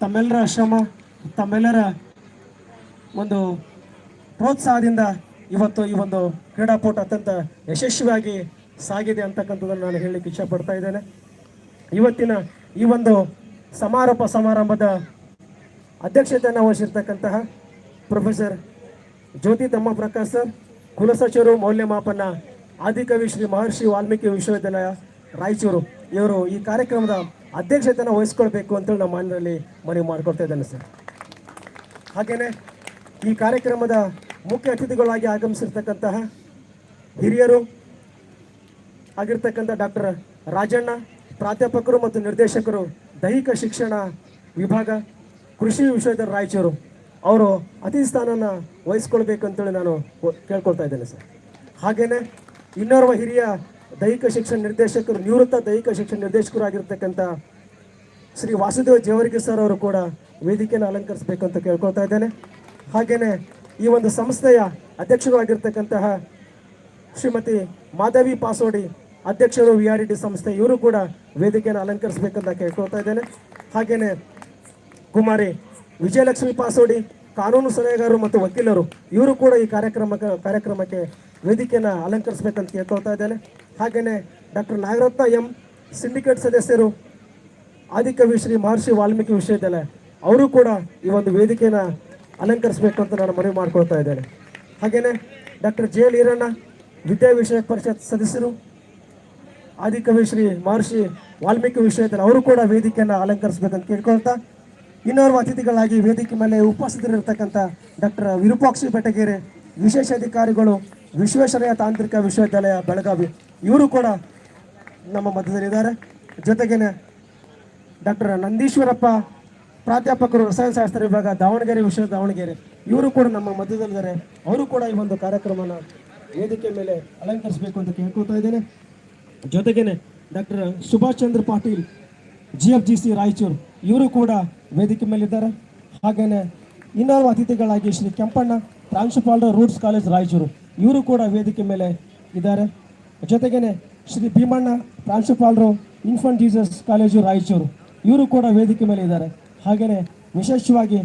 ತಮ್ಮೆಲ್ಲರ ಶ್ರಮ, ತಮ್ಮೆಲ್ಲರ ಒಂದು ಪ್ರೋತ್ಸಾಹದಿಂದ ಇವತ್ತು ಈ ಒಂದು ಕ್ರೀಡಾಪಟು ಅತ್ಯಂತ ಯಶಸ್ವಿಯಾಗಿ ಸಾಗಿದೆ ಅಂತಕ್ಕಂಥದ್ದನ್ನು ನಾನು ಹೇಳಲಿಕ್ಕೆ ಇಷ್ಟಪಡ್ತಾ ಇದ್ದೇನೆ. ಇವತ್ತಿನ ಈ ಒಂದು ಸಮಾರೋಪ ಸಮಾರಂಭದ ಅಧ್ಯಕ್ಷತೆಯನ್ನು ವಹಿಸಿರ್ತಕ್ಕಂತಹ ಪ್ರೊಫೆಸರ್ ಜ್ಯೋತಿ ತಮ್ಮ ಪ್ರಕಾಶ್ ಸರ್, ಕುಲಸಚಿವರು ಮೌಲ್ಯಮಾಪನ, ಆದಿಕವಿ ಶ್ರೀ ಮಹರ್ಷಿ ವಾಲ್ಮೀಕಿ ವಿಶ್ವವಿದ್ಯಾಲಯ ರಾಯಚೂರು, ಇವರು ಈ ಕಾರ್ಯಕ್ರಮದ ಅಧ್ಯಕ್ಷತೆಯನ್ನು ವಹಿಸ್ಕೊಳ್ಬೇಕು ಅಂತೇಳಿ ನಮ್ಮ ಮನೆಯಲ್ಲಿ ಮನವಿ ಮಾಡಿಕೊಳ್ತಾ ಇದ್ದೇನೆ ಸರ್. ಹಾಗೆಯೇ ಈ ಕಾರ್ಯಕ್ರಮದ ಮುಖ್ಯ ಅತಿಥಿಗಳಾಗಿ ಆಗಮಿಸಿರ್ತಕ್ಕಂತಹ ಹಿರಿಯರು ಆಗಿರ್ತಕ್ಕಂಥ ಡಾಕ್ಟರ್ ರಾಜಣ್ಣ, ಪ್ರಾಧ್ಯಾಪಕರು ಮತ್ತು ನಿರ್ದೇಶಕರು, ದೈಹಿಕ ಶಿಕ್ಷಣ ವಿಭಾಗ, ಕೃಷಿ ವಿಶ್ವವಿದ್ಯಾಲಯ ರಾಯಚೂರು, ಅವರು ಅತಿಥಿ ಸ್ಥಾನನ ವಹಿಸ್ಕೊಳ್ಬೇಕು ಅಂತೇಳಿ ನಾನು ಕೇಳ್ಕೊಳ್ತಾ ಇದ್ದೇನೆ ಸರ್. ಹಾಗೆಯೇ ಇನ್ನೋರ್ವ ಹಿರಿಯ ದೈಹಿಕ ಶಿಕ್ಷಣ ನಿರ್ದೇಶಕರು, ನಿವೃತ್ತ ದೈಹಿಕ ಶಿಕ್ಷಣ ನಿರ್ದೇಶಕರು ಆಗಿರ್ತಕ್ಕಂಥ ಶ್ರೀ ವಾಸುದೇವ ಜೇವರ್ಗಿ ಸರ್ ಅವರು ಕೂಡ ವೇದಿಕೆಯನ್ನು ಅಲಂಕರಿಸಬೇಕು ಅಂತ ಕೇಳ್ಕೊಳ್ತಾ ಇದ್ದೇನೆ. ಹಾಗೆಯೇ ಈ ಒಂದು ಸಂಸ್ಥೆಯ ಅಧ್ಯಕ್ಷರು ಆಗಿರ್ತಕ್ಕಂತಹ ಶ್ರೀಮತಿ ಮಾಧವಿ ಪಾಸೋಡಿ, ಅಧ್ಯಕ್ಷರು VRD ಸಂಸ್ಥೆ, ಇವರು ಕೂಡ ವೇದಿಕೆಯನ್ನು ಅಲಂಕರಿಸಬೇಕಂತ ಕೇಳ್ಕೊಳ್ತಾ ಇದ್ದೇನೆ. ಹಾಗೆಯೇ ಕುಮಾರಿ ವಿಜಯಲಕ್ಷ್ಮಿ ಪಾಸೋಡಿ, ಕಾನೂನು ಸಲಹೆಗಾರರು ಮತ್ತು ವಕೀಲರು, ಇವರು ಕೂಡ ಈ ಕಾರ್ಯಕ್ರಮಕ್ಕೆ ವೇದಿಕೆಯನ್ನು ಅಲಂಕರಿಸಬೇಕಂತ ಕೇಳ್ಕೊಳ್ತಾ ಇದ್ದೇನೆ. ಹಾಗೆಯೇ ಡಾಕ್ಟರ್ ನಾಗರತ್ನ ಎಂ, ಸಿಂಡಿಕೇಟ್ ಸದಸ್ಯರು, ಆದಿಕವಿ ಶ್ರೀ ಮಹರ್ಷಿ ವಾಲ್ಮೀಕಿ ವಿಶ್ವವಿದ್ಯಾಲಯ, ಅವರು ಕೂಡ ಈ ಒಂದು ವೇದಿಕೆಯನ್ನು ಅಲಂಕರಿಸಬೇಕು ಅಂತ ನಾನು ಮನವಿ ಮಾಡ್ಕೊಳ್ತಾ ಇದ್ದೇನೆ. ಹಾಗೆಯೇ ಡಾಕ್ಟರ್ JL ಈರಣ್ಣ, ವಿದ್ಯಾ ವಿಷಯಕ ಪರಿಷತ್ ಸದಸ್ಯರು, ಆದಿಕವಿ ಶ್ರೀ ಮಹರ್ಷಿ ವಾಲ್ಮೀಕಿ ವಿಶ್ವವಿದ್ಯಾಲಯ, ಅವರು ಕೂಡ ವೇದಿಕೆಯನ್ನು ಅಲಂಕರಿಸಬೇಕಂತ ಕೇಳ್ಕೊಳ್ತಾ, ಇನ್ನೋರ್ವ ಅತಿಥಿಗಳಾಗಿ ವೇದಿಕೆ ಮೇಲೆ ಉಪಸ್ಥಿತರಿರ್ತಕ್ಕಂಥ ಡಾಕ್ಟರ್ ವಿರೂಪಾಕ್ಷಿ ಬೆಟಗೇರಿ, ವಿಶೇಷ ಅಧಿಕಾರಿಗಳು, ವಿಶ್ವೇಶ್ವರಯ್ಯ ತಾಂತ್ರಿಕ ವಿಶ್ವವಿದ್ಯಾಲಯ ಬೆಳಗಾವಿ, ಇವರು ಕೂಡ ನಮ್ಮ ಮಧ್ಯದಲ್ಲಿದ್ದಾರೆ. ಜೊತೆಗೇನೆ ಡಾಕ್ಟರ್ ನಂದೀಶ್ವರಪ್ಪ, ಪ್ರಾಧ್ಯಾಪಕರು, ರಸಾಯನಶಾಸ್ತ್ರ ವಿಭಾಗ, ದಾವಣಗೆರೆ ದಾವಣಗೆರೆ, ಇವರು ಕೂಡ ನಮ್ಮ ಮಧ್ಯದಲ್ಲಿದ್ದಾರೆ. ಅವರು ಕೂಡ ಈ ಒಂದು ಕಾರ್ಯಕ್ರಮನ ವೇದಿಕೆ ಮೇಲೆ ಅಲಂಕರಿಸಬೇಕು ಅಂತ ಕೇಳ್ಕೊಳ್ತಾ ಇದ್ದೇನೆ. ಜೊತೆಗೇನೆ ಡಾಕ್ಟರ್ ಸುಭಾಷ್ ಚಂದ್ರ ಪಾಟೀಲ್, GFGC ರಾಯಚೂರು, ಇವರು ಕೂಡ ವೇದಿಕೆ ಮೇಲಿದ್ದಾರೆ. ಹಾಗೆಯೇ ಇನ್ನೋರ್ವ ಅತಿಥಿಗಳಾಗಿ ಶ್ರೀ ಕೆಂಪಣ್ಣ, ಪ್ರಾಂಶುಪಾಲರು, ರೂಟ್ಸ್ ಕಾಲೇಜ್ ರಾಯಚೂರು, ಇವರು ಕೂಡ ವೇದಿಕೆ ಮೇಲೆ ಇದ್ದಾರೆ. ಜೊತೆಗೇನೆ ಶ್ರೀ ಭೀಮಣ್ಣ, ಪ್ರಾಂಶುಪಾಲರು, ಇನ್ಫಂಟ್ ಜೀಸಸ್ ಕಾಲೇಜು ರಾಯಚೂರು, ಇವರು ಕೂಡ ವೇದಿಕೆ ಮೇಲೆ ಇದ್ದಾರೆ. ಹಾಗೆಯೇ ವಿಶೇಷವಾಗಿ